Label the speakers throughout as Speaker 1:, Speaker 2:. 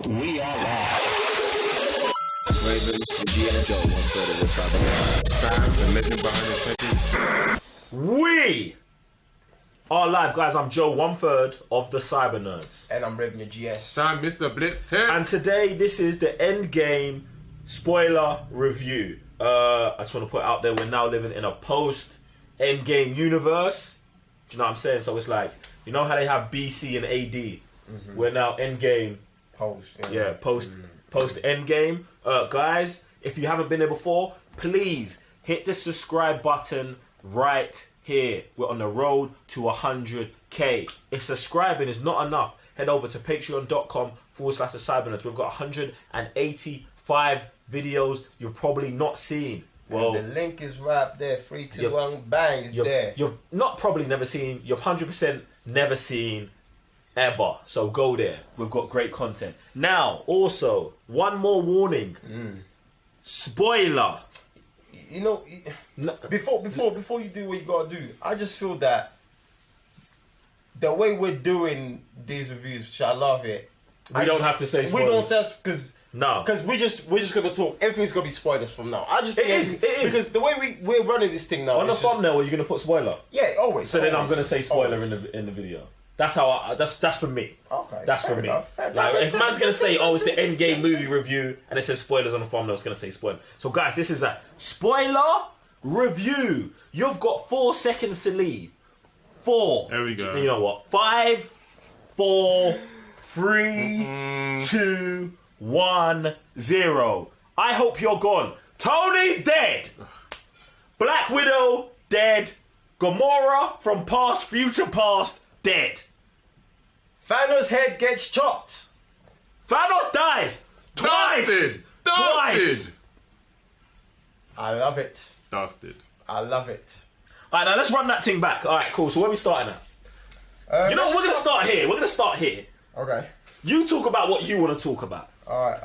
Speaker 1: We are live.
Speaker 2: Ravens, G and Joe, one third of the tribe.
Speaker 3: Sam, the legend behind the technique.
Speaker 4: We are live, guys. I'm Joe, one third of the Cyber Nerds.
Speaker 5: And I'm Raven your GS.
Speaker 3: Sam, Mr. Blitz 10.
Speaker 4: And today, this is the Endgame spoiler review. I just want to put out there, we're now living in a post-Endgame universe. Do you know what I'm saying? So it's like, you know how they have BC and AD? Mm-hmm. We're now Endgame.
Speaker 5: Post.
Speaker 4: Yeah, post Endgame. Guys, if you haven't been there before, please hit the subscribe button right here. We're on the road to 100k. If subscribing is not enough, head over to patreon.com/thecybernerds. We've got 185 videos you've probably not seen. Well,
Speaker 5: and the link is right up there. 3, 2, 1, bang, it's there.
Speaker 4: You've not probably never seen, you've 100% never seen ever. So go there. We've got great content. Now, also, one more warning. Spoiler.
Speaker 5: You know, before you do what you gotta do, I just feel that the way we're doing these reviews, which I love it.
Speaker 4: We don't have to say spoilers.
Speaker 5: We don't say because
Speaker 4: no,
Speaker 5: because we're just gonna talk. Everything's gonna be spoilers from now. I just think
Speaker 4: it is
Speaker 5: because the way we're running this thing now
Speaker 4: on the thumbnail. Are you gonna put spoiler?
Speaker 5: Yeah, always.
Speaker 4: So then I'm gonna say spoiler
Speaker 5: always.
Speaker 4: in the video. That's how that's for me.
Speaker 5: Okay,
Speaker 4: that's for me. Like, if man's gonna say, "Oh, it's the Endgame movie review," and it says spoilers on the thumbnail, it's gonna say spoiler. So guys, this is a spoiler review. You've got 4 seconds to leave. 4.
Speaker 3: There we go.
Speaker 4: You know what? 5, 4, 3, 2, 1, 0. I hope you're gone. Tony's dead. Black Widow dead. Gamora from past, future past dead.
Speaker 5: Thanos' head gets chopped.
Speaker 4: Thanos dies twice. Twice.
Speaker 5: I love it.
Speaker 3: Dusted.
Speaker 5: I love it.
Speaker 4: All right, now let's run that thing back. All right, cool. So where are we starting at? You know, we're gonna start here. We're gonna start here.
Speaker 5: Okay.
Speaker 4: You talk about what you want to talk about.
Speaker 5: All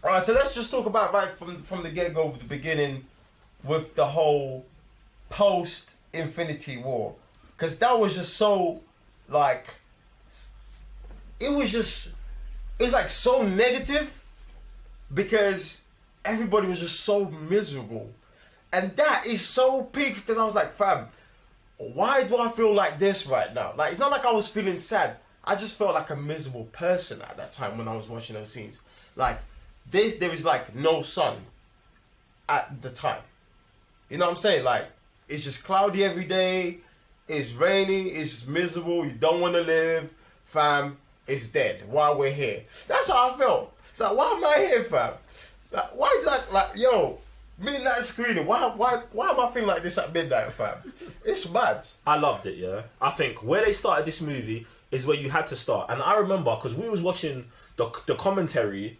Speaker 5: right. So let's just talk about right from the get go, the beginning, with the whole post Infinity War, because that was just so like it was like so negative because everybody was just so miserable, and that is so peak because I was like, fam, why do I feel like this right now? Like, it's not like I was feeling sad. I just felt like a miserable person at that time when I was watching those scenes. Like, there is like no sun at the time. You know what I'm saying? Like, it's just cloudy every day. It's raining. It's miserable. You don't want to live. Fam, it's dead while we're here. That's how I felt. It's like, why am I here, fam? Like, why is that? Like, yo, midnight screening. Why am I feeling like this at midnight, fam? It's mad.
Speaker 4: I loved it, yeah. I think where they started this movie is where you had to start. And I remember, because we was watching the commentary,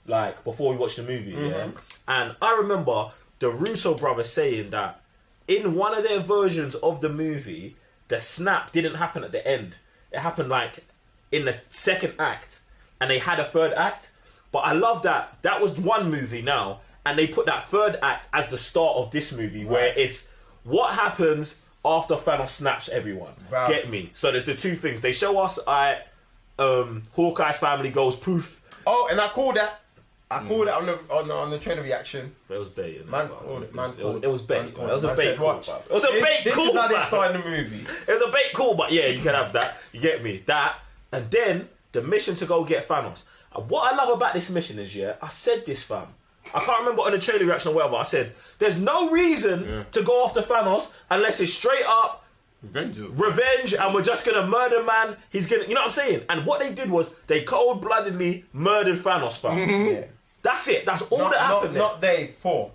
Speaker 4: like, before we watched the movie, yeah? And I remember the Russo brothers saying that in one of their versions of the movie, the snap didn't happen at the end. It happened, like, in the second act. And they had a third act. But I love that. That was one movie now. And they put that third act as the start of this movie, where it's what happens after Thanos snaps everyone.
Speaker 5: Wow.
Speaker 4: Get me? So there's the two things. They show us Hawkeye's family goes poof.
Speaker 5: Oh, and I called that. I called it on the trailer reaction.
Speaker 4: But it was bait.
Speaker 5: Man called it.
Speaker 4: It was bait. It was a
Speaker 5: Man
Speaker 4: bait
Speaker 5: said,
Speaker 4: call.
Speaker 5: watch.
Speaker 4: It was a bait
Speaker 5: This
Speaker 4: call.
Speaker 5: is how they
Speaker 4: fam.
Speaker 5: started the movie.
Speaker 4: It was a bait call, but yeah, you can have that. You get me? That. And then the mission to go get Thanos. And what I love about this mission is, yeah, I said this, fam. I can't remember on the trailer reaction or whatever. I said, there's no reason to go after Thanos unless it's straight up revenge, and we're just gonna murder man. He's gonna, you know what I'm saying? And what they did was they cold-bloodedly murdered Thanos, fam.
Speaker 5: Yeah.
Speaker 4: That's it. That's all that happened.
Speaker 5: Not day 4.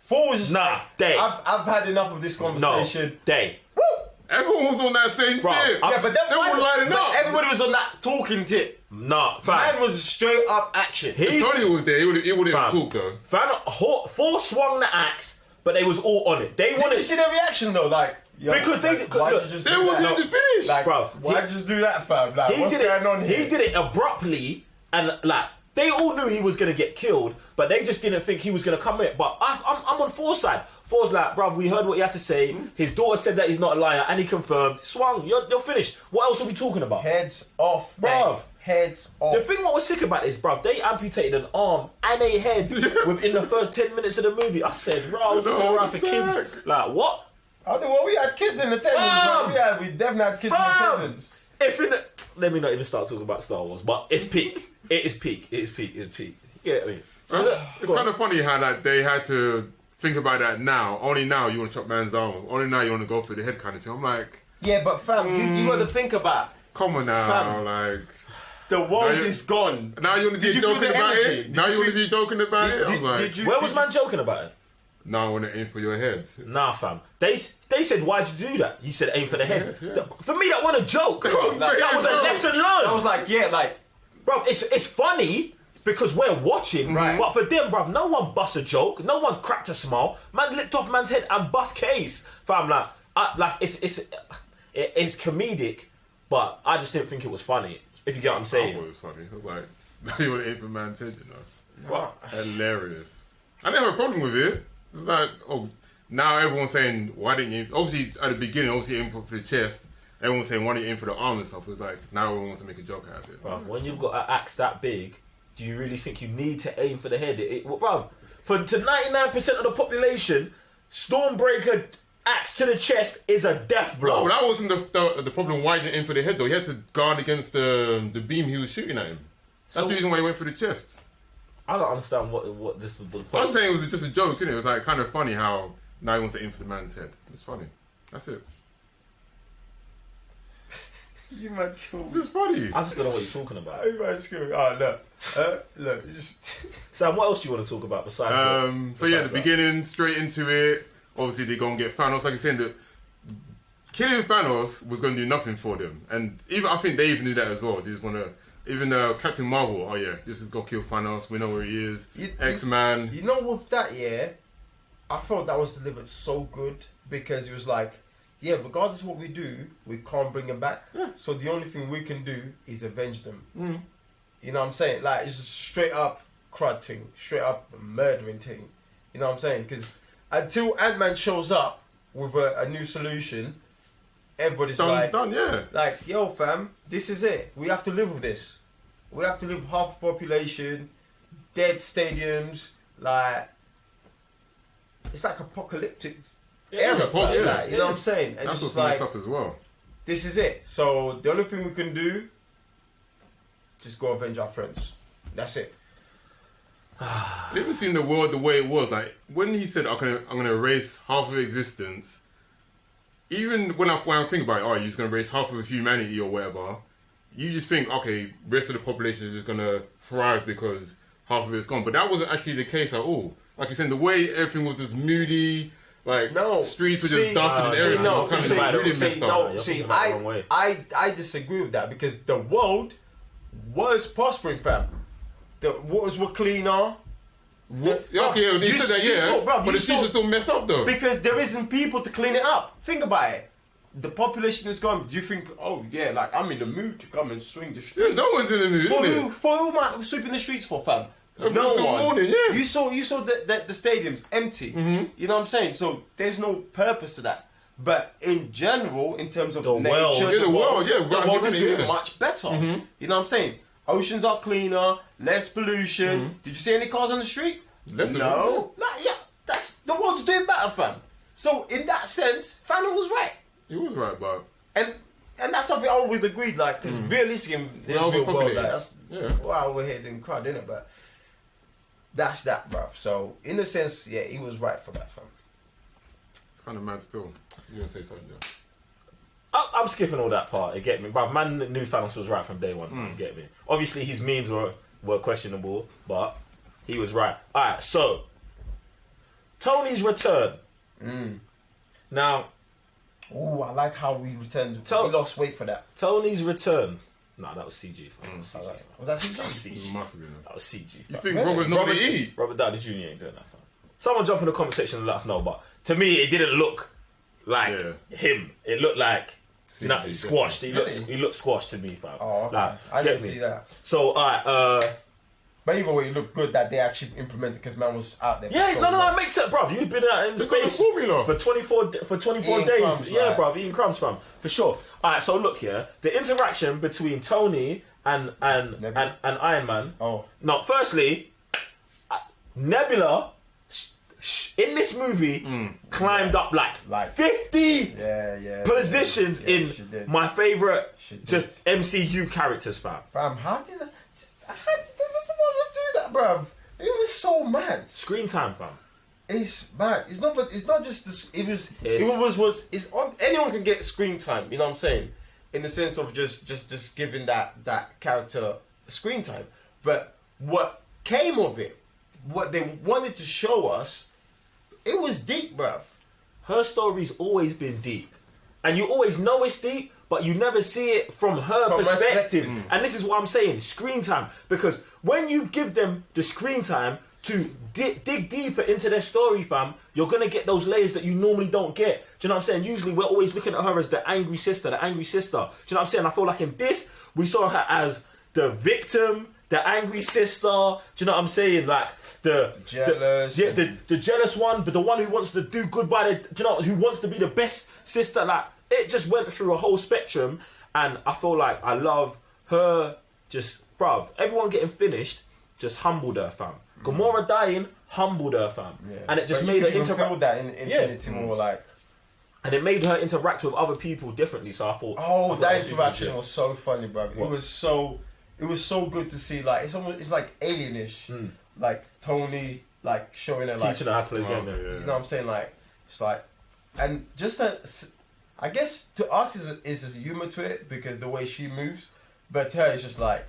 Speaker 5: 4 was just
Speaker 4: day.
Speaker 5: I've had enough of this conversation.
Speaker 4: No, day.
Speaker 5: Woo!
Speaker 3: Everyone was on that same tip.
Speaker 4: Bro,
Speaker 3: Yeah,
Speaker 5: but then
Speaker 3: they were lining up.
Speaker 5: everybody was on that talking tip.
Speaker 4: Nah, fam.
Speaker 5: Man was straight up action.
Speaker 3: If Tony was there, he wouldn't even
Speaker 4: Fam.
Speaker 3: talk though.
Speaker 4: Thor swung the axe, but they was all on it. They
Speaker 5: Did
Speaker 4: wanted
Speaker 5: you see their reaction though? Like, yo,
Speaker 4: Because they-
Speaker 5: like, why'd
Speaker 4: look,
Speaker 5: you just
Speaker 3: They
Speaker 5: do
Speaker 3: wasn't
Speaker 5: that?
Speaker 3: even finished.
Speaker 5: Like,
Speaker 4: Bruv,
Speaker 5: why'd you just do that, fam? Like, what's going on here?
Speaker 4: He did it abruptly, and like they all knew he was gonna get killed, but they just didn't think he was gonna come in. But I'm on Thor's side. Thor's like, bruv, we heard what he had to say. His daughter said that he's not a liar, and he confirmed. Swung, you're finished. What else are we talking about?
Speaker 5: Heads off,
Speaker 4: Bruv,
Speaker 5: heads off.
Speaker 4: The thing what was sick about this, bruv, they amputated an arm and a head within the first 10 minutes of the movie. I said, bro, I was looking around for kids. Like, what?
Speaker 5: I think, well, we had kids in attendance. Bro. We definitely had kids in attendance.
Speaker 4: Let me not even start talking about Star Wars, but it's peak. It is peak. It is peak. It is peak. Yeah, I mean,
Speaker 3: It's kind of funny how like they had to think about that now. Only now you want to chop man's arm. Only now you want to go for the head kind of thing. I'm like,
Speaker 5: yeah, but fam, you got to think about.
Speaker 3: come on now,
Speaker 5: Fam.
Speaker 3: like.
Speaker 5: The world is gone.
Speaker 3: Now you want to be joking about it? Now you want to be joking about it? I was like,
Speaker 4: where was man joking about it?
Speaker 3: now I want to aim for your head.
Speaker 4: Nah, fam. They said, why'd you do that? You said aim for the head.
Speaker 3: Yeah.
Speaker 4: For me, that wasn't a joke. That was a lesson learned.
Speaker 5: I was like, yeah, like,
Speaker 4: Bro, it's funny because we're watching,
Speaker 5: Right.
Speaker 4: but for them, bro, no one bust a joke, no one cracked a smile. Man licked off man's head and bust case. Fam, it's comedic, but I just didn't think it was funny. If you get what I'm
Speaker 3: I
Speaker 4: saying.
Speaker 3: thought it was funny. I was like, now you want to aim for man's head, you know?
Speaker 4: What?
Speaker 3: Hilarious. I didn't have a problem with it. It's like, oh, now everyone's saying, why didn't you? Obviously, at the beginning, obviously aim for the chest. Everyone's saying, why didn't you aim for the arm and stuff? It's like, now everyone wants to make a joke out of it.
Speaker 4: Bruv, when you've got an axe that big, do you really think you need to aim for the head? Bruv, to 99% of the population, Stormbreaker axe to the chest is a death blow.
Speaker 3: No, that wasn't the problem why he didn't aim for the head, though. He had to guard against the beam he was shooting at him. That's the reason why he went for the chest.
Speaker 4: I don't understand what this was the
Speaker 3: I
Speaker 4: point.
Speaker 3: was saying it was just a joke, innit? It was like kind of funny how now he wants to aim for the man's head. It's funny. That's it.
Speaker 5: you might kill
Speaker 3: It's just funny.
Speaker 4: I just don't know what you're talking about.
Speaker 5: You might kill me. Oh, look, just...
Speaker 4: Sam, what else do you want to talk about besides
Speaker 3: So yeah, the
Speaker 4: besides
Speaker 3: beginning, straight into it. Obviously, they're going to get Thanos. Like I said, that killing Thanos was going to do nothing for them. And even I think they even knew that as well. They just want to... Even Captain Marvel, oh yeah, this is go kill Thanos. We know where he is. X-Man.
Speaker 5: You know, with that, yeah, I felt that was delivered so good because it was like, yeah, regardless of what we do, we can't bring him back.
Speaker 3: Yeah.
Speaker 5: So the only thing we can do is avenge them.
Speaker 3: Mm.
Speaker 5: You know what I'm saying? Like, it's just straight up crud thing, straight up murdering thing. You know what I'm saying? Because until Ant-Man shows up with a new solution, everybody's
Speaker 3: Done, yeah.
Speaker 5: like, yo, fam, this is it. We have to live with this. We have to live with half the population, dead stadiums, like, it's like apocalyptic era
Speaker 3: yeah,
Speaker 5: stuff,
Speaker 3: yeah,
Speaker 5: like, you know what I'm saying? And
Speaker 3: That's
Speaker 5: it's just
Speaker 3: what's
Speaker 5: like,
Speaker 3: messed up as well.
Speaker 5: this is it. So the only thing we can do, just go avenge our friends. That's it.
Speaker 3: They haven't seen the world the way it was. Like when he said, "I'm gonna erase half of existence," even when I think about it, oh, he's gonna erase half of humanity or whatever. You just think, okay, rest of the population is just gonna thrive because half of it's gone. But that wasn't actually the case at all. Like you said, the way everything was just moody, like streets were just dusted and everything.
Speaker 5: No,
Speaker 3: was kind of really messed up.
Speaker 5: I disagree with that because the world was prospering, fam. The waters were cleaner.
Speaker 3: They said that, yeah, but the streets are still messed up though.
Speaker 5: Because there isn't people to clean it up. Think about it. The population is gone. Do you think, oh yeah, like I'm in the mood to come and swing the streets?
Speaker 3: Yeah, no one's in the mood,
Speaker 5: For who am I sweeping the streets for, fam?
Speaker 3: No one. Morning, yeah.
Speaker 5: You saw the stadiums empty.
Speaker 3: Mm-hmm.
Speaker 5: You know what I'm saying? So there's no purpose to that. But in general, in terms of
Speaker 4: The
Speaker 5: nature,
Speaker 4: world.
Speaker 5: the world is doing
Speaker 3: yeah.
Speaker 5: much better.
Speaker 3: Mm-hmm.
Speaker 5: You know what I'm saying? Oceans are cleaner, less pollution.
Speaker 3: Mm-hmm.
Speaker 5: Did you see any cars on the street?
Speaker 3: Less
Speaker 5: No. Like, yeah, that's the world's doing better, fam. So in that sense, Thanos was right.
Speaker 3: He was right, but
Speaker 5: And that's something I always agreed, like, because realistic in this real world, like, that's why we're here doing crowd, innit? But that's that, bruv. So, in a sense, yeah, he was right for that, fam.
Speaker 3: it's kind of mad still. You gonna say something, Joe?
Speaker 4: I'm skipping all that part, you get me? But man knew Thanos was right from day one, you get me? Obviously his memes were questionable, but he was right. Alright, so Tony's return. Now,
Speaker 5: Ooh, I like how we returned. He lost weight for that.
Speaker 4: Tony's return. Nah, that was CG. Fam.
Speaker 5: Was that CG?
Speaker 4: That was CG.
Speaker 3: Must have been.
Speaker 4: That was CG.
Speaker 3: You
Speaker 4: fam.
Speaker 3: think Robert's not gonna eat?
Speaker 4: Robert Downey Jr. ain't doing that, fam. Someone jump in the comment section and let us know. But to me, it didn't look like him. It looked like squashed. He looked squashed to me, fam.
Speaker 5: Oh, okay.
Speaker 4: Like,
Speaker 5: I didn't
Speaker 4: get me?
Speaker 5: see that.
Speaker 4: So, alright,
Speaker 5: But either way, it looked good that they actually implemented because man was out there.
Speaker 4: yeah,
Speaker 5: for so
Speaker 4: no,
Speaker 5: long.
Speaker 4: it makes sense, bruv. You've been out in
Speaker 3: It's got the
Speaker 4: space
Speaker 3: formula.
Speaker 4: for 24
Speaker 5: Eating
Speaker 4: days.
Speaker 5: crumbs,
Speaker 4: Yeah,
Speaker 5: like.
Speaker 4: bruv, eating crumbs, fam. For sure. Alright, so look here. The interaction between Tony and Iron Man.
Speaker 5: Oh.
Speaker 4: No, firstly, Nebula in this movie climbed up like 50 positions in my favorite just MCU characters, fam.
Speaker 5: Fam, how did someone was do that, bruv? It was so mad.
Speaker 4: Screen time, fam.
Speaker 5: It's mad. It's not just this. It's anyone can get screen time. You know what I'm saying? In the sense of just giving that character screen time. But what came of it, what they wanted to show us, it was deep, bruv.
Speaker 4: Her story's always been deep, and you always know it's deep, but you never see it from her perspective. And this is what I'm saying: screen time. Because when you give them the screen time to dig deeper into their story, fam, you're gonna get those layers that you normally don't get. Do you know what I'm saying? Usually we're always looking at her as the angry sister. Do you know what I'm saying? I feel like in this, we saw her as the victim, the angry sister. Do you know what I'm saying? Like the
Speaker 5: jealous,
Speaker 4: the jealous one, but the one who wants to do good by who wants to be the best sister. Like it just went through a whole spectrum, and I feel like I love her. Just bruv, everyone getting finished just humbled her, fam. Gamora dying humbled her, fam, and it just made her interact.
Speaker 5: That in Infinity War, like,
Speaker 4: and it made her interact with other people differently. So I thought,
Speaker 5: that interaction was so funny, bro. It was so good to see. Like, it's like alienish, like Tony, like showing her, like
Speaker 4: teaching her how to play the game.
Speaker 5: You know what I'm saying? Like, it's like, and just that. I guess to us is a humor to it because the way she moves, but to her it's just like,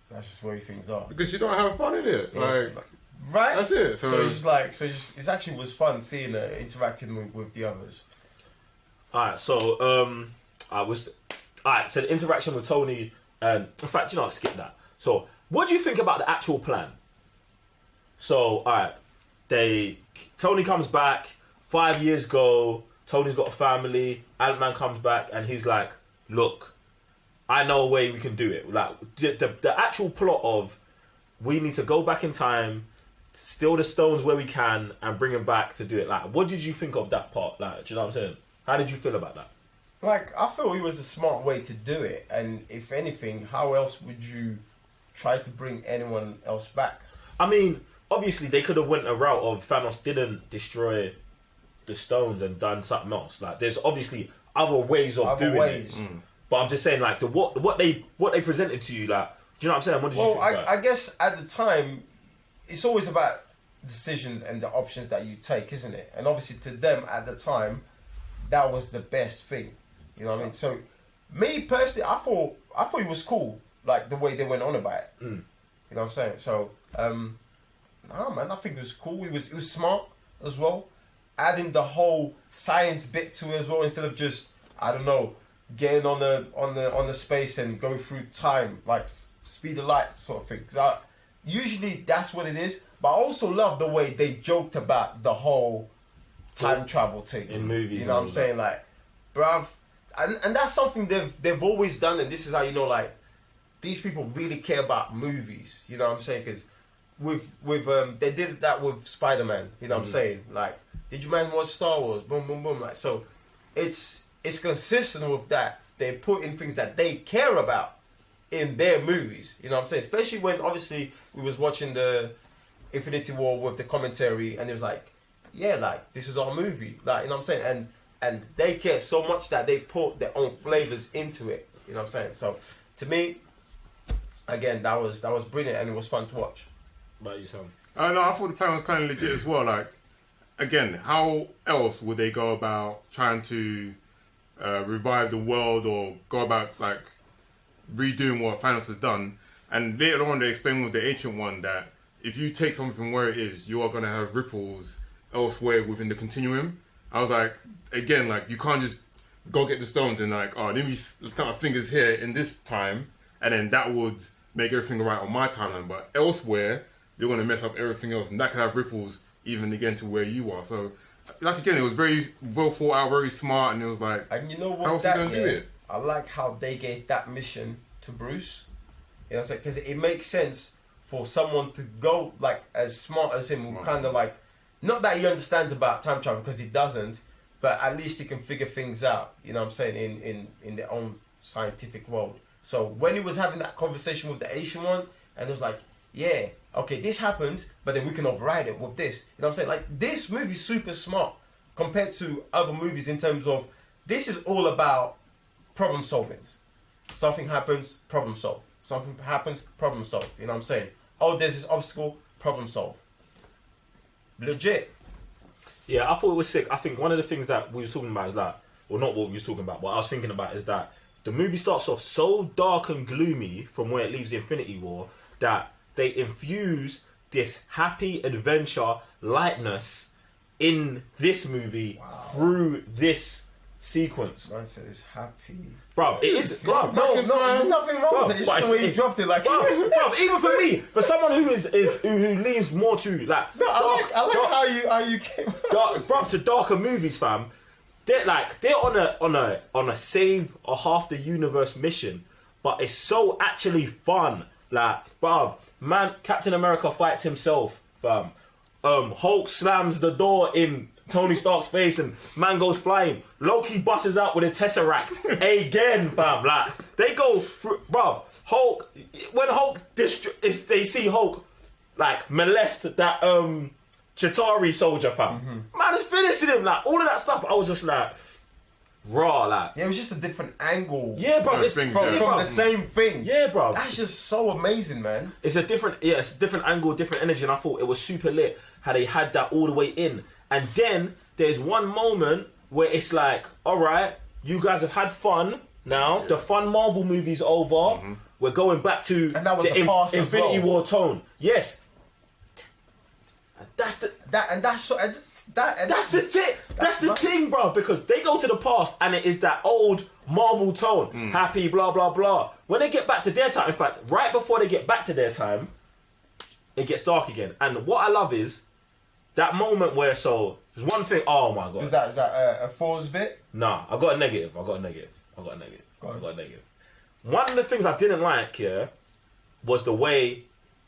Speaker 5: that's just the way things are.
Speaker 3: Because you don't have fun in it, like.
Speaker 5: Right,
Speaker 3: that's it.
Speaker 5: So it's just like, it actually was fun seeing her interacting with the others.
Speaker 4: Alright, so so the interaction with Tony, and in fact, I'll skip that. So, what do you think about the actual plan? So, alright, Tony comes back, 5 years go, Tony's got a family, Ant-Man comes back, and he's like, look, I know a way we can do it. Like, the actual plot of, we need to go back in time, steal the stones where we can, and bring them back to do it. Like, what did you think of that part? Like, do you know what I'm saying? How did you feel about that?
Speaker 5: Like, I feel it was a smart way to do it, and if anything, how else would you try to bring anyone else back?
Speaker 4: I mean, obviously they could have went a route of Thanos didn't destroy the stones and done something else. Like, there's obviously other ways of doing it. But I'm just saying, like, what they presented to you, like, do you know what I'm saying? What did you think about it?
Speaker 5: I guess at the time, it's always about decisions and the options that you take, isn't it? And obviously to them at the time, that was the best thing. You know what I mean? So me personally, I thought it was cool, like the way they went on about it. You know what I'm saying? So I think it was cool. It was smart as well. Adding the whole science bit to it as well, instead of just, I don't know, getting on the space and go through time, like speed of light sort of thing. Usually that's what it is, but I also love the way they joked about the whole time travel thing
Speaker 4: in movies.
Speaker 5: You know what I'm saying? Like, bruv, and that's something they've always done, and this is how you know, like, these people really care about movies. You know what I'm saying? Because with they did that with Spider-Man. You know what I'm saying? Like, did you man watch Star Wars? Boom, boom, boom. Like, so it's consistent with that. They put in things that they care about in their movies. You know what I'm saying? Especially when, obviously, we was watching the Infinity War with the commentary, and it was like, yeah, like, this is our movie. Like, you know what I'm saying? And they care so much that they put their own flavors into it. You know what I'm saying? So, to me, again, that was brilliant, and it was fun to watch.
Speaker 4: About you, Sam?
Speaker 3: No, I thought the plan was kind of legit as well. Like, again, how else would they go about trying to revive the world or go about, like, redoing what Thanos has done? And later on, they explain with the Ancient One that if you take something from where it is, you are going to have ripples elsewhere within the continuum. I was like, again, like, you can't just go get the stones and, like, oh, let me snap my fingers here in this time, and then that would make everything right on my timeline. But elsewhere, they're going to mess up everything else, and that could have ripples even again to where you are. So, like, again, it was very well thought out, very smart, and it was like,
Speaker 5: and you know what,
Speaker 3: how else are you going to do it?
Speaker 5: I like how they gave that mission to Bruce. You know what I'm saying? Because it makes sense for someone to go, like, as smart as him, who kind of, like, not that he understands about time travel, because he doesn't, but at least he can figure things out, you know what I'm saying, in their own scientific world. So when he was having that conversation with the Asian one, and it was like, yeah, okay, this happens, but then we can override it with this. You know what I'm saying? Like, this movie's super smart compared to other movies in terms of, this is all about problem solving. Something happens, problem solve. Something happens, problem solve. You know what I'm saying? Oh, there's this obstacle, problem solve. Legit.
Speaker 4: Yeah, I thought it was sick. I think one of the things that we was talking about is that, well, not what we was talking about, what I was thinking about is that the movie starts off so dark and gloomy from where it leaves Infinity War that they infuse this happy adventure lightness in this movie through this sequence.
Speaker 5: Man said it's happy.
Speaker 4: Bro, it is. Bro,
Speaker 5: No, there's nothing wrong with it. It's just the way you dropped it. Like,
Speaker 4: bro, even for me, for someone who who leans more to like,
Speaker 5: no, I like how you came.
Speaker 4: bro, to darker movies, fam. They're on a save a half the universe mission, but it's so actually fun. Like, bro, man, Captain America fights himself, fam. Hulk slams the door in Tony Stark's face and man goes flying. Loki busts out with a Tesseract again, fam. Like, they go through, bro. Hulk, when Hulk they see Hulk like molest that Chitauri soldier, fam. Man is finishing him. Like, all of that stuff, I was just like, raw, like.
Speaker 5: Yeah, it was just a different angle.
Speaker 4: Yeah, bro. It's
Speaker 5: from the same thing.
Speaker 4: Yeah, bro.
Speaker 5: That's just so amazing, man.
Speaker 4: It's a different angle, different energy, and I thought it was super lit how they had that all the way in. And then there's one moment where it's like, all right, you guys have had fun now. The fun Marvel movie's over. We're going back to
Speaker 5: and that was the past as
Speaker 4: Infinity
Speaker 5: well.
Speaker 4: War tone. Yes. That's the thing, bro. Because they go to the past and it is that old Marvel tone, happy, blah blah blah. When they get back to their time, in fact, right before they get back to their time, it gets dark again. And what I love is that moment where there's one thing. Oh my god.
Speaker 5: Is that a Thor's bit?
Speaker 4: Nah, I got a negative. One of the things I didn't like here was the way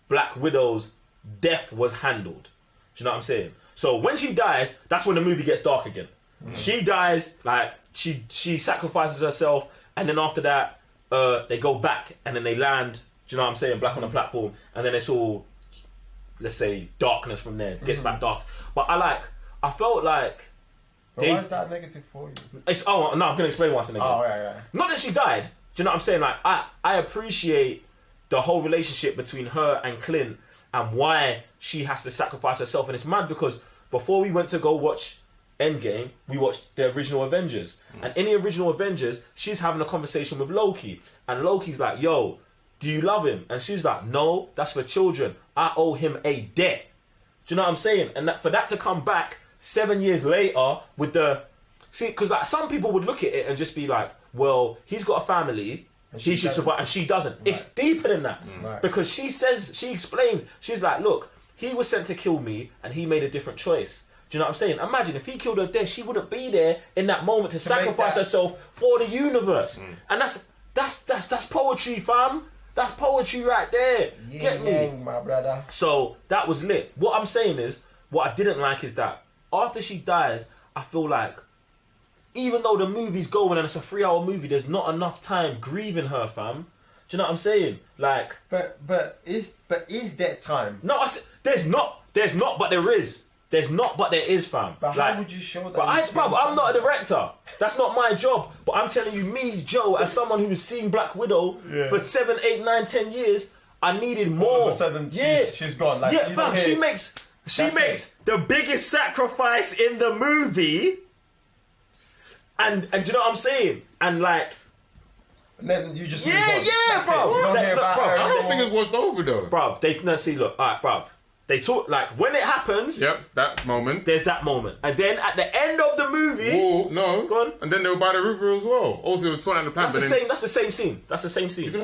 Speaker 4: Black Widow's death was handled. Do you know what I'm saying? So when she dies, that's when the movie gets dark again. She dies, like she sacrifices herself, and then after that, they go back and then they land. Do you know what I'm saying? Black on the platform, and then it's all, let's say, darkness from there. It gets back dark. But I felt like.
Speaker 5: But why is that negative for you?
Speaker 4: I'm gonna explain why it's a negative.
Speaker 5: Oh yeah.
Speaker 4: Not that she died. Do you know what I'm saying? Like, I appreciate the whole relationship between her and Clint and why she has to sacrifice herself. And it's mad because before we went to go watch Endgame, we watched the original Avengers. And in the original Avengers, she's having a conversation with Loki. And Loki's like, yo, do you love him? And she's like, no, that's for children. I owe him a debt. Do you know what I'm saying? And for that to come back 7 years later with the... See, because like some people would look at it and just be like, well, he's got a family, he should survive, and she doesn't. Right. It's deeper than that. Right. Because she explains, she's like, look, he was sent to kill me and he made a different choice. Do you know what I'm saying? Imagine if he killed her dead, she wouldn't be there in that moment to sacrifice herself for the universe. And that's poetry, fam. That's poetry right there.
Speaker 5: Yeah,
Speaker 4: Get me?
Speaker 5: my brother.
Speaker 4: So that was lit. What I'm saying is, what I didn't like is that after she dies, I feel like even though the movie's going and it's a 3-hour movie, there's not enough time grieving her, fam. Do you know what I'm saying? Like,
Speaker 5: but is there time?
Speaker 4: No, there's not, but there is. There's not, but there is, fam.
Speaker 5: But
Speaker 4: like,
Speaker 5: how would you show that?
Speaker 4: But I'm not a director. That's not my job. But I'm telling you, me, Joe, as someone who's seen Black Widow for 7, 8, 9, 10 years, I needed more.
Speaker 5: All of a sudden, she's gone. Like,
Speaker 4: yeah, fam. She makes the biggest sacrifice in the movie. And do you know what I'm saying? And like,
Speaker 5: and then you just
Speaker 4: bro.
Speaker 5: You don't hear about her
Speaker 3: I don't think it's watched over though,
Speaker 4: bro. Look, alright, bro. They talk like when it happens.
Speaker 3: Yep, that moment.
Speaker 4: There's that moment, and then at the end of the movie.
Speaker 3: Oh no!
Speaker 4: Go on.
Speaker 3: And then they were by the river as well. Also, they were sorting out the plan.
Speaker 4: That's the same scene.
Speaker 3: You think that's the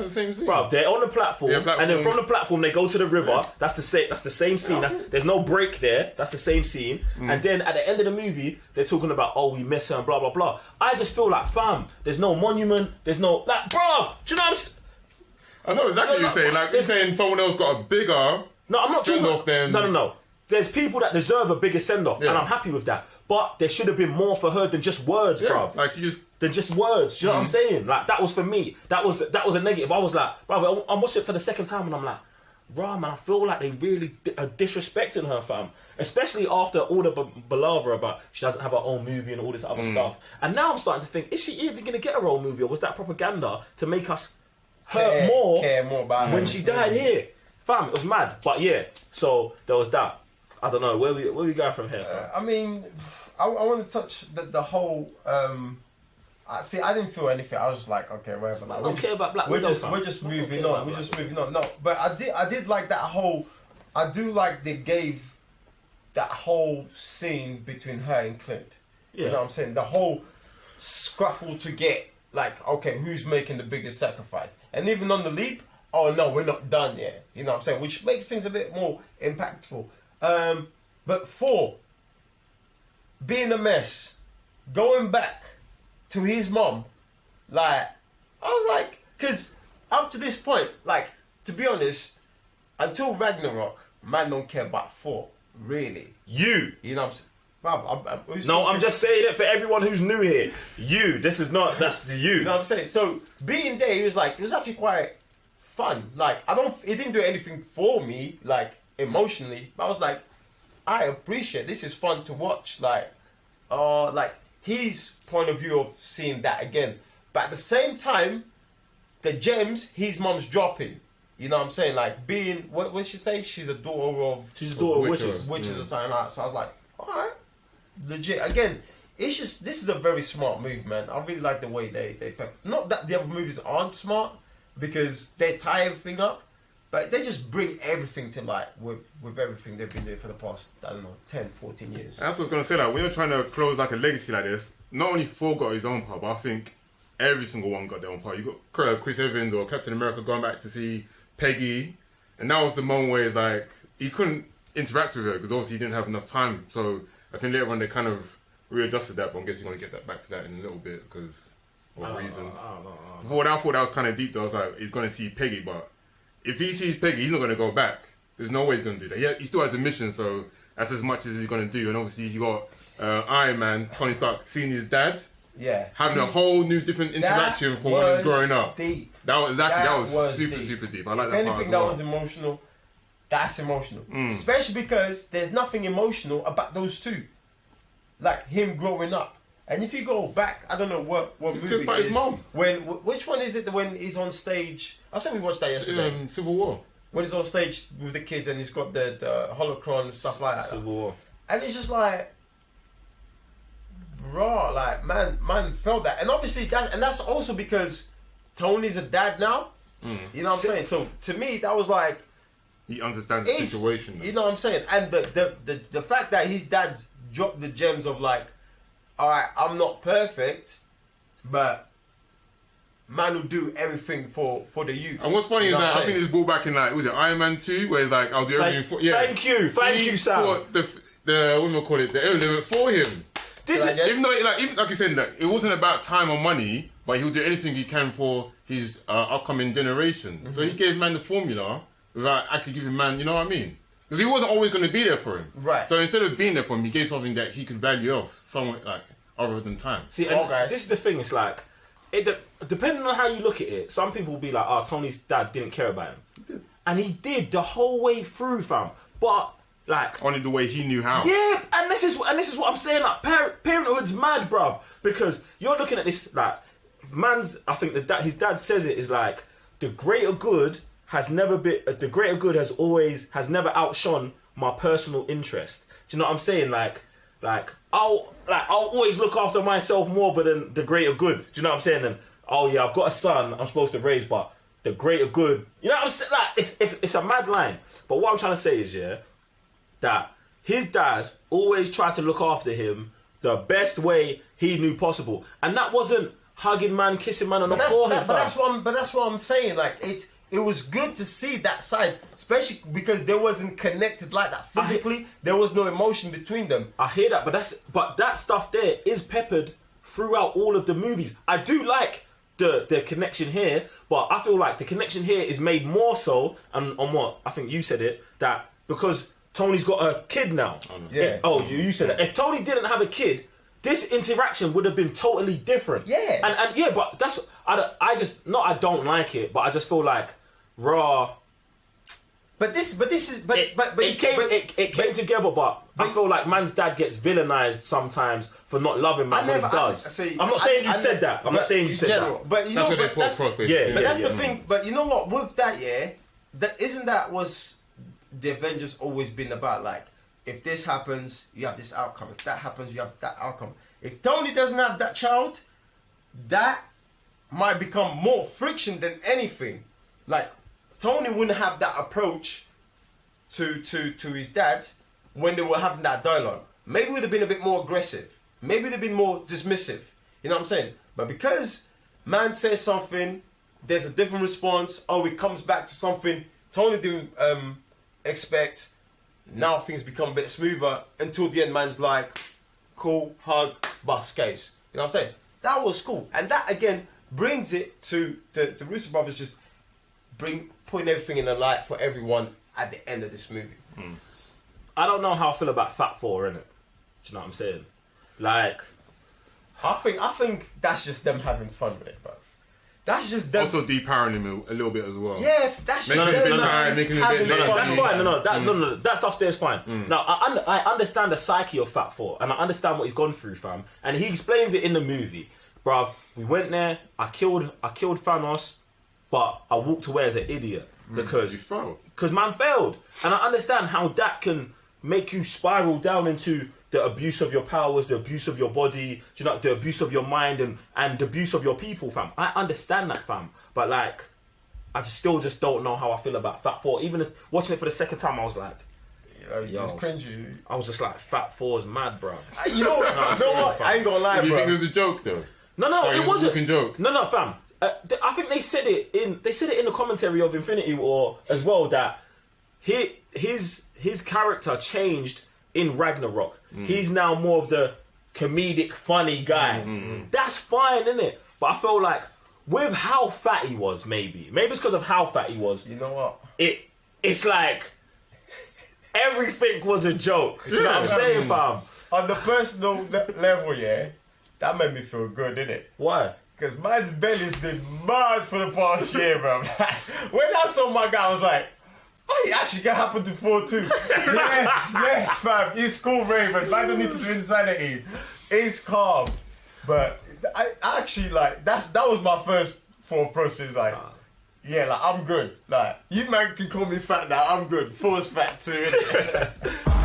Speaker 3: same scene?
Speaker 4: Bro, they're on the platform, and then from the platform they go to the river. Yeah. That's the same scene. There's no break there. That's the same scene. And then at the end of the movie, they're talking about, oh, we miss her and blah blah blah. I just feel like, fam, there's no monument. There's no like, bro. Do you know what
Speaker 3: I know exactly what you're saying. Like you're saying, someone else got a bigger.
Speaker 4: No, I'm not talking
Speaker 3: about them.
Speaker 4: No. There's people that deserve a bigger send-off, and I'm happy with that. but there should have been more for her than just words, bruv.
Speaker 3: Like she just
Speaker 4: Than just words. Do you know what I'm saying? Like that was for me. That was a negative. I was like, bruv, I watched it for the second time and I'm like, rah, man, I feel like they really are disrespecting her, fam. Especially after all the palaver about she doesn't have her own movie and all this other stuff. And now I'm starting to think, is she even going to get her own movie, or was that propaganda to make us hurt more
Speaker 5: care more about
Speaker 4: when
Speaker 5: her.
Speaker 4: she died here? Fam, it was mad. But yeah, so there was that. I don't know, where we going from here, fam?
Speaker 5: I mean, I want to touch the whole... see, I didn't feel anything. I was just like, okay, whatever. Like,
Speaker 4: I don't care about Black Widow, fam.
Speaker 5: We're just
Speaker 4: I don't
Speaker 5: moving
Speaker 4: care
Speaker 5: on.
Speaker 4: about
Speaker 5: We're
Speaker 4: Black
Speaker 5: just moving on. No, but I did like that whole... I do like they gave that whole scene between her and Clint.
Speaker 4: Yeah.
Speaker 5: You know what I'm saying? The whole scrapple to get, like, okay, who's making the biggest sacrifice? And even on the leap, oh no, we're not done yet. You know what I'm saying? Which makes things a bit more impactful. But Thor, being a mess, going back to his mom, like, I was like, because up to this point, like, to be honest, until Ragnarok, man don't care about Thor, really.
Speaker 4: You.
Speaker 5: You know what I'm saying?
Speaker 4: No, I'm just saying it for everyone who's new here. You. This is not, that's the you.
Speaker 5: You know what I'm saying? So being there, it was actually quite fun. Like, it didn't do anything for me, like, emotionally, but I was like, I appreciate this is fun to watch. Like his point of view of seeing that again. But at the same time, the gems his mom's dropping. You know what I'm saying? Like being, what did she say? She's a daughter of
Speaker 4: witches.
Speaker 5: Witches or something like that. So I was like, alright. Legit. Again, it's just, this is a very smart move, man. I really like the way they not that the other movies aren't smart, because they tie everything up, but they just bring everything to light with everything they've been doing for the past, I don't know, 10, 14 years.
Speaker 3: That's what I was going to say. Like, when you're trying to close like a legacy like this, not only Thor got his own part, but I think every single one got their own part. You got Chris Evans or Captain America going back to see Peggy, and that was the moment where it's like he couldn't interact with her because obviously he didn't have enough time. So I think later on they kind of readjusted that, but I'm guessing we're going to get back to that in a little bit because of reasons. Before that, I thought that was kind of deep though. I was like, he's going to see Peggy, but if he sees Peggy, he's not going to go back. There's no way he's going to do that. He still has a mission, so that's as much as he's going to do. And obviously you got Iron Man, Tony Stark, seeing his dad, having a whole new different interaction from when he was growing up.
Speaker 5: Deep.
Speaker 3: That was
Speaker 5: deep.
Speaker 3: super deep. I like
Speaker 5: if
Speaker 3: that part
Speaker 5: anything,
Speaker 3: as
Speaker 5: that
Speaker 3: well.
Speaker 5: was emotional. That's emotional, especially because there's nothing emotional about those two, like him growing up. And if you go back, I don't know what
Speaker 3: It's
Speaker 5: movie
Speaker 3: about
Speaker 5: it is.
Speaker 3: his mom.
Speaker 5: Which one is it? When he's on stage, I said we watched that yesterday.
Speaker 3: Civil War.
Speaker 5: When he's on stage with the kids and he's got the holocron and stuff like that.
Speaker 4: Civil War.
Speaker 5: And it's just like, raw, like man felt that, and obviously that's also because Tony's a dad now. You know what I'm saying? So to me, that was like,
Speaker 3: He understands the situation.
Speaker 5: you know what I'm saying? And the fact that his dad dropped the gems of like, all right, I'm not perfect, but man will do everything for the youth.
Speaker 3: And what's funny
Speaker 5: You
Speaker 3: is
Speaker 5: know what
Speaker 3: that
Speaker 5: I'm
Speaker 3: I think
Speaker 5: saying?
Speaker 3: this brought back in like, was it Iron Man 2, where it's like, I'll do everything for
Speaker 4: Thank you,
Speaker 3: He
Speaker 4: Sam.
Speaker 3: fought the what do we call it, the limit for him.
Speaker 4: This is,
Speaker 3: Even though, like you said, like, it wasn't about time or money, but he'll do anything he can for his upcoming generation. So he gave man the formula without actually giving man, you know what I mean? Because he wasn't always going to be there for him.
Speaker 5: Right.
Speaker 3: So instead of being there for him, he gave something that he could value else, somewhere like other than time.
Speaker 4: see, and this is the thing. It's like, depending on how you look at it, some people will be like, "Oh, Tony's dad didn't care about him," and he did the whole way through, fam. But like,
Speaker 3: Only the way he knew how.
Speaker 4: yeah, and this is what I'm saying. Like, parenthood's mad, bruv, because you're looking at this like, I think his dad says it is like, the greater good has never outshone my personal interest. Do you know what I'm saying? Like I'll always look after myself more, but than the greater good. Do you know what I'm saying? And oh yeah, I've got a son I'm supposed to raise, but the greater good. You know what I'm saying? Like it's a mad line. But what I'm trying to say is, yeah, that his dad always tried to look after him the best way he knew possible, and that wasn't hugging man, kissing man on the forehead.
Speaker 5: But that's what I'm saying. Like it was good to see that side, especially because they wasn't connected like that physically. There was no emotion between them.
Speaker 4: I hear that, but that stuff there is peppered throughout all of the movies. I do like the connection here, but I feel like the connection here is made more so, and on what I think you said it, that because Tony's got a kid now.
Speaker 5: Yeah.
Speaker 4: You said that. If Tony didn't have a kid, this interaction would have been totally different.
Speaker 5: Yeah.
Speaker 4: And yeah, but that's I don't like it, but I just feel like raw. It came together, but I feel like man's dad gets villainized sometimes for not loving man when he does. I'm not saying you said that. I'm not saying you said that.
Speaker 5: But you know,
Speaker 3: That's what they put across, basically.
Speaker 5: But that's the thing. But you know what? With that, that was the Avengers always been about. Like, if this happens, you have this outcome. If that happens, you have that outcome. If Tony doesn't have that child, that might become more friction than anything. Like, Tony wouldn't have that approach to his dad when they were having that dialogue. Maybe it would have been a bit more aggressive. Maybe it would have been more dismissive. You know what I'm saying? But because man says something, there's a different response. Oh, it comes back to something Tony didn't expect. Now things become a bit smoother until the end. Man's like, cool, hug, bust case. You know what I'm saying? That was cool. And that again brings it to the Russo brothers just putting everything in the light for everyone at the end of this movie.
Speaker 4: I don't know how I feel about Fat Thor, innit? Do you know what I'm saying? Like,
Speaker 5: I think that's just them having fun with it, bro. That's just them.
Speaker 3: Also depowering him a little bit as well.
Speaker 5: Yeah, that's just
Speaker 3: Making
Speaker 5: them
Speaker 3: it a bit tired, making it a bit
Speaker 5: having fun.
Speaker 4: that's fine. No, that stuff there is fine. Now, I understand the psyche of Fat Thor, and I understand what he's gone through, fam. And he explains it in the movie, bruv. We went there. I killed Thanos, but I walked away as an idiot because man failed, and I understand how that can make you spiral down into the abuse of your powers, the abuse of your body, the abuse of your mind, and the abuse of your people, fam. I understand that, fam. But like, I still just don't know how I feel about Fat Thor. Even watching it for the second time, I was like,
Speaker 5: yo, it's cringy.
Speaker 4: I was just like, Fat Thor's mad, bro.
Speaker 5: You know what? I ain't gonna lie,
Speaker 3: Do you
Speaker 5: bro.
Speaker 3: think it was a joke though?
Speaker 4: No, it wasn't.
Speaker 3: A joke.
Speaker 4: No, fam. I think they said it in the commentary of Infinity War as well, that his character changed in Ragnarok. He's now more of the comedic, funny guy. That's fine, isn't it? But I feel like with how fat he was, maybe it's because of how fat he was.
Speaker 5: You know what?
Speaker 4: It's like everything was a joke. Do you know what I'm saying, fam?
Speaker 5: On the personal level, that made me feel good, didn't it?
Speaker 4: Why?
Speaker 5: Because man's belly's been mad for the past year, bro. When I saw my guy, I was like, oh, it actually can happen to 4 too. yes, fam. It's cool, Raven. I don't need to do insanity. It's calm. But I actually, like, that was my first thought process. Like, I'm good. Like, you man can call me fat now. I'm good. 4's fat too, innit?